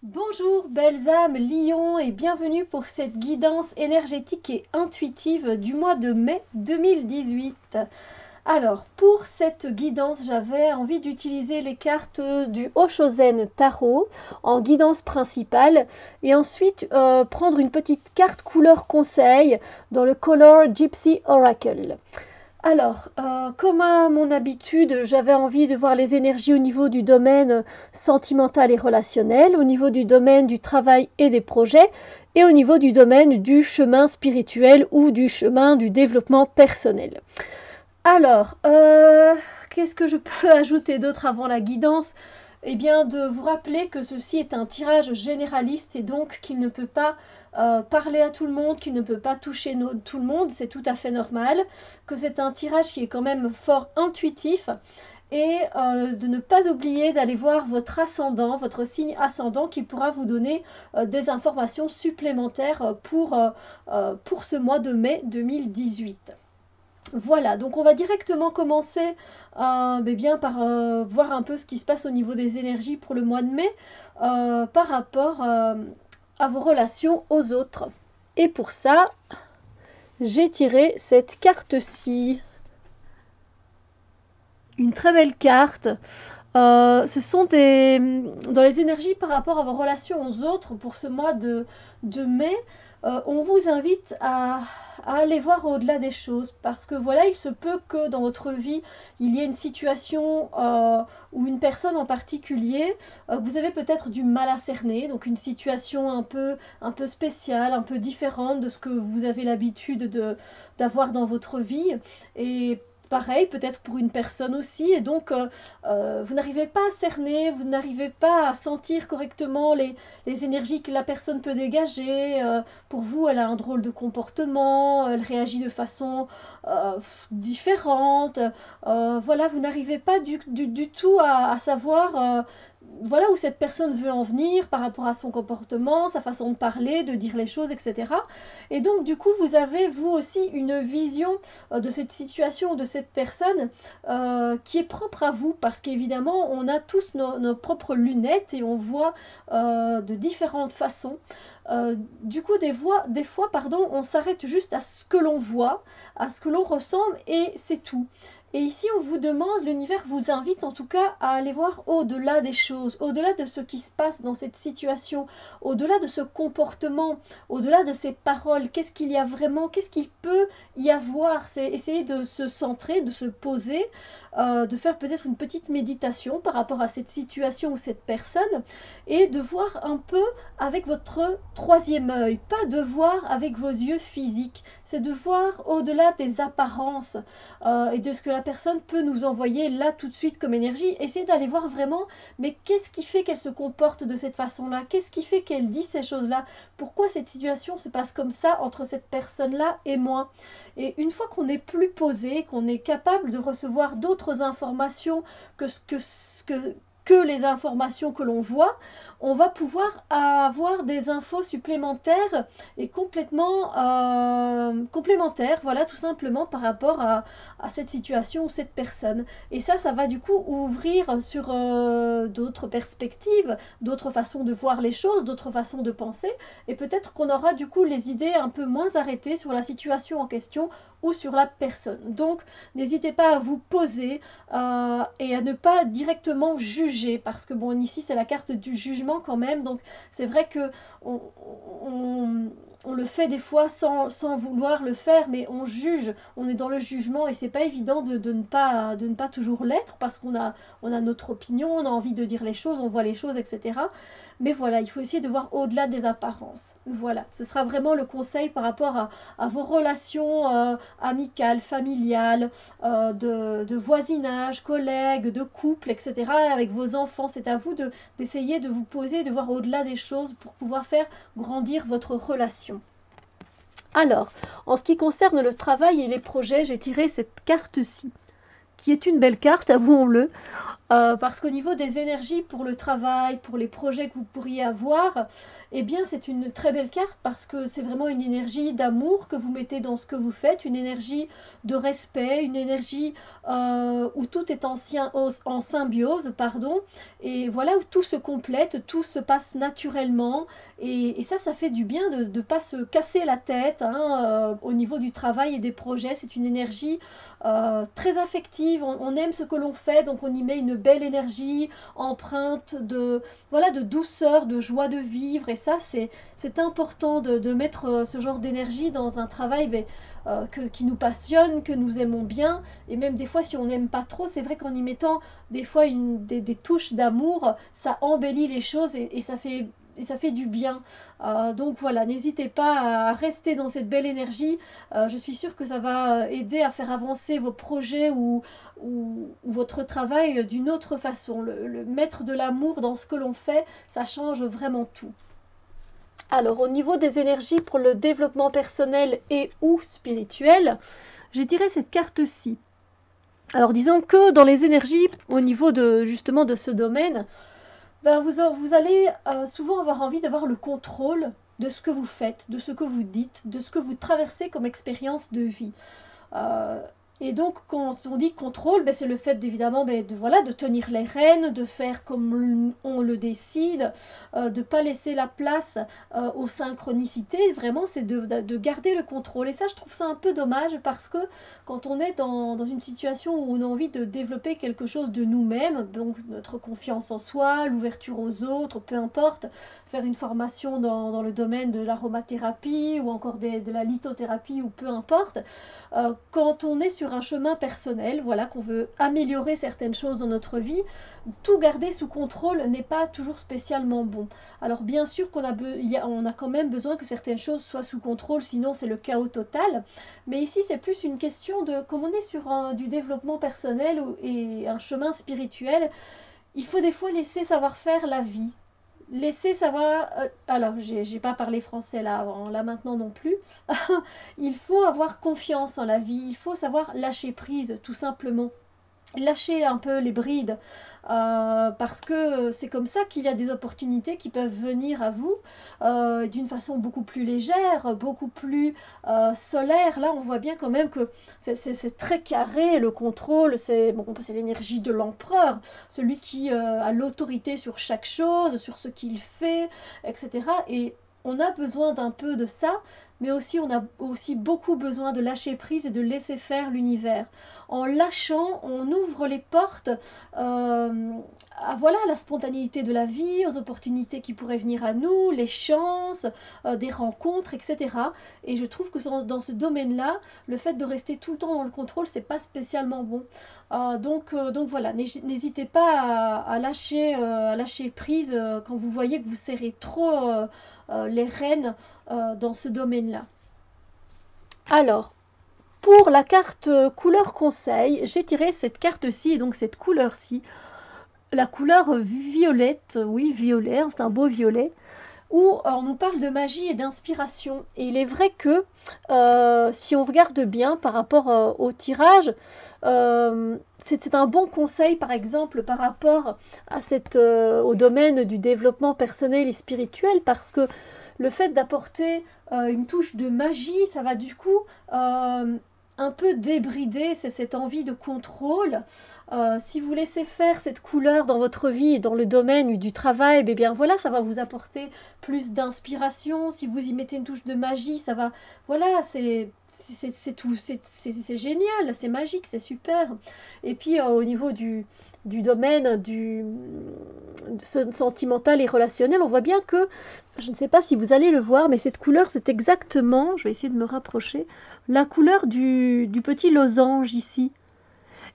Bonjour belles âmes lions et bienvenue pour cette guidance énergétique et intuitive du mois de mai 2018. Alors pour cette guidance j'avais envie d'utiliser les cartes du Oshozen Tarot en guidance principale et ensuite prendre une petite carte couleur conseil dans le Color Gypsy Oracle. Alors, comme à mon habitude, j'avais envie de voir les énergies au niveau du domaine sentimental et relationnel, au niveau du domaine du travail et des projets, et au niveau du domaine du chemin spirituel ou du chemin du développement personnel. Alors, qu'est-ce que je peux ajouter d'autre avant la guidance? Eh bien, de vous rappeler que ceci est un tirage généraliste et donc qu'il ne peut pas parler à tout le monde, qu'il ne peut pas toucher tout le monde, c'est tout à fait normal, que c'est un tirage qui est quand même fort intuitif et de ne pas oublier d'aller voir votre ascendant, votre signe ascendant qui pourra vous donner des informations supplémentaires pour ce mois de mai 2018. Voilà, donc on va directement commencer bien par voir un peu ce qui se passe au niveau des énergies pour le mois de mai par rapport à vos relations aux autres. Et pour ça, j'ai tiré cette carte-ci. Une très belle carte. Ce sont dans les énergies par rapport à vos relations aux autres pour ce mois de mai. On vous invite à aller voir au-delà des choses parce que voilà, il se peut que dans votre vie, il y ait une situation ou une personne en particulier que vous avez peut-être du mal à cerner, donc une situation un peu spéciale, un peu différente de ce que vous avez l'habitude d'avoir dans votre vie. Et pareil, peut-être pour une personne aussi, et donc vous n'arrivez pas à cerner, vous n'arrivez pas à sentir correctement les énergies que la personne peut dégager. Pour vous, elle a un drôle de comportement, elle réagit de façon différente. Voilà, vous n'arrivez pas du tout à savoir voilà où cette personne veut en venir par rapport à son comportement, sa façon de parler, de dire les choses, etc. Et donc, du coup, vous avez, vous aussi, une vision de cette situation, de cette personne qui est propre à vous, parce qu'évidemment, on a tous nos propres lunettes et on voit de différentes façons. Du coup, des fois, pardon, on s'arrête juste à ce que l'on voit, à ce que l'on ressemble, et c'est tout. Et ici, on vous demande, l'univers vous invite en tout cas à aller voir au-delà des choses, au-delà de ce qui se passe dans cette situation, au-delà de ce comportement, au-delà de ces paroles. Qu'est-ce qu'il y a vraiment, qu'est-ce qu'il peut y avoir? C'est essayer de se centrer, de se poser, de faire peut-être une petite méditation par rapport à cette situation ou cette personne et de voir un peu avec votre troisième œil, pas de voir avec vos yeux physiques, c'est de voir au-delà des apparences et de ce que la personne peut nous envoyer là tout de suite comme énergie. Essayez d'aller voir vraiment, mais qu'est-ce qui fait qu'elle se comporte de cette façon-là? Qu'est-ce qui fait qu'elle dit ces choses-là? Pourquoi cette situation se passe comme ça entre cette personne-là et moi? Et une fois qu'on est plus posé, qu'on est capable de recevoir d'autres informations que les informations que l'on voit, on va pouvoir avoir des infos supplémentaires et complètement complémentaires, voilà, tout simplement par rapport à cette situation ou cette personne. Et ça va du coup ouvrir sur d'autres perspectives, d'autres façons de voir les choses, d'autres façons de penser, et peut-être qu'on aura du coup les idées un peu moins arrêtées sur la situation en question ou sur la personne. Donc, n'hésitez pas à vous poser et à ne pas directement juger, parce que bon, ici c'est la carte du jugement quand même, donc c'est vrai que on le fait des fois sans vouloir le faire, mais on juge, on est dans le jugement et c'est pas évident de ne pas toujours l'être parce on a notre opinion, on a envie de dire les choses, on voit les choses, etc. Mais voilà, il faut essayer de voir au-delà des apparences. Voilà, ce sera vraiment le conseil par rapport à vos relations amicales, familiales, de voisinage, collègues, de couple, etc. Avec vos enfants, c'est à vous d'essayer de vous poser, de voir au-delà des choses pour pouvoir faire grandir votre relation. Alors, en ce qui concerne le travail et les projets, j'ai tiré cette carte-ci, qui est une belle carte, avouons-le. Parce qu'au niveau des énergies pour le travail, pour les projets que vous pourriez avoir, eh bien c'est une très belle carte parce que c'est vraiment une énergie d'amour que vous mettez dans ce que vous faites, une énergie de respect, une énergie où tout est en symbiose, pardon, et voilà, où tout se complète, tout se passe naturellement, et ça fait du bien de ne pas se casser la tête hein, au niveau du travail et des projets. C'est une énergie très affective, on aime ce que l'on fait, donc on y met une belle énergie, empreinte de, voilà, de douceur, de joie de vivre, et ça c'est important de mettre ce genre d'énergie dans un travail qui nous passionne, que nous aimons bien, et même des fois si on n'aime pas trop, c'est vrai qu'en y mettant des fois des touches d'amour, ça embellit les choses et ça fait du bien. Donc voilà, n'hésitez pas à rester dans cette belle énergie. Je suis sûre que ça va aider à faire avancer vos projets ou votre travail d'une autre façon. Le mettre de l'amour dans ce que l'on fait, ça change vraiment tout. Alors au niveau des énergies pour le développement personnel et ou spirituel, j'ai tiré cette carte-ci. Alors disons que dans les énergies au niveau de justement de ce domaine, ben vous allez souvent avoir envie d'avoir le contrôle de ce que vous faites, de ce que vous dites, de ce que vous traversez comme expérience de vie. Euh, et donc, quand on dit contrôle, ben, c'est le fait évidemment voilà, de tenir les rênes, de faire comme on le décide, de ne pas laisser la place aux synchronicités. Vraiment, c'est de garder le contrôle. Et ça, je trouve ça un peu dommage parce que quand on est dans une situation où on a envie de développer quelque chose de nous-mêmes, donc notre confiance en soi, l'ouverture aux autres, peu importe, faire une formation dans le domaine de l'aromathérapie ou encore de la lithothérapie ou peu importe, quand on est sur un chemin personnel, voilà, qu'on veut améliorer certaines choses dans notre vie, tout garder sous contrôle n'est pas toujours spécialement bon. Alors bien sûr on a quand même besoin que certaines choses soient sous contrôle, sinon c'est le chaos total. Mais ici c'est plus une question de, comme on est sur du développement personnel et un chemin spirituel, il faut des fois laisser savoir faire la vie. Laisser savoir, alors j'ai pas parlé français là avant, là maintenant non plus. Il faut avoir confiance en la vie, il faut savoir lâcher prise tout simplement. Lâcher un peu les brides parce que c'est comme ça qu'il y a des opportunités qui peuvent venir à vous d'une façon beaucoup plus légère, beaucoup plus solaire. Là on voit bien quand même que c'est très carré le contrôle, c'est l'énergie de l'empereur, celui qui a l'autorité sur chaque chose, sur ce qu'il fait, etc. Et on a besoin d'un peu de ça, mais aussi on a aussi beaucoup besoin de lâcher prise et de laisser faire l'univers. En lâchant, on ouvre les portes à voilà, la spontanéité de la vie, aux opportunités qui pourraient venir à nous, les chances, des rencontres, etc. Et je trouve que dans ce domaine-là, le fait de rester tout le temps dans le contrôle, c'est pas spécialement bon. Donc voilà, n'hésitez pas à lâcher prise quand vous voyez que vous serrez trop les rênes dans ce domaine-là. Alors, pour la carte couleur conseil, j'ai tiré cette carte-ci, et donc cette couleur-ci, la couleur violette, oui violet, c'est un beau violet, où on nous parle de magie et d'inspiration. Et il est vrai que si on regarde bien par rapport au tirage, c'est un bon conseil par exemple par rapport à au domaine du développement personnel et spirituel, parce que le fait d'apporter une touche de magie, ça va du coup un peu débrider cette envie de contrôle. Si vous laissez faire cette couleur dans votre vie et dans le domaine du travail, eh bien voilà, ça va vous apporter plus d'inspiration. Si vous y mettez une touche de magie, ça va, voilà, c'est tout, c'est génial, c'est magique, c'est super. Et puis au niveau du domaine sentimental et relationnel, on voit bien que, je ne sais pas si vous allez le voir, mais cette couleur, c'est exactement, je vais essayer de me rapprocher, la couleur du petit losange ici.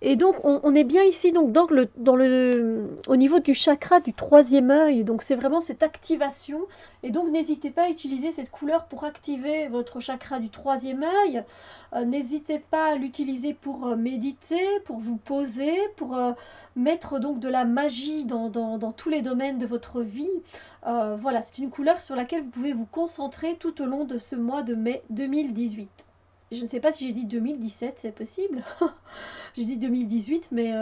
Et donc on est bien ici donc au niveau du chakra du troisième œil, donc c'est vraiment cette activation, et donc n'hésitez pas à utiliser cette couleur pour activer votre chakra du troisième œil. N'hésitez pas à l'utiliser pour méditer, pour vous poser, pour mettre donc de la magie dans tous les domaines de votre vie. Voilà, c'est une couleur sur laquelle vous pouvez vous concentrer tout au long de ce mois de mai 2018. Je ne sais pas si j'ai dit 2017, c'est possible. J'ai dit 2018, mais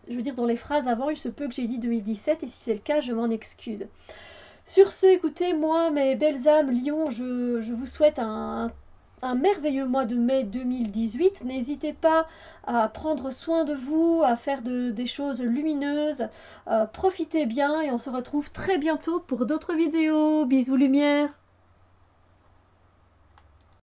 je veux dire, dans les phrases avant, il se peut que j'ai dit 2017, et si c'est le cas, je m'en excuse. Sur ce, écoutez, moi, mes belles âmes, Lyon, je vous souhaite un merveilleux mois de mai 2018. N'hésitez pas à prendre soin de vous, à faire des choses lumineuses. Profitez bien et on se retrouve très bientôt pour d'autres vidéos. Bisous lumière!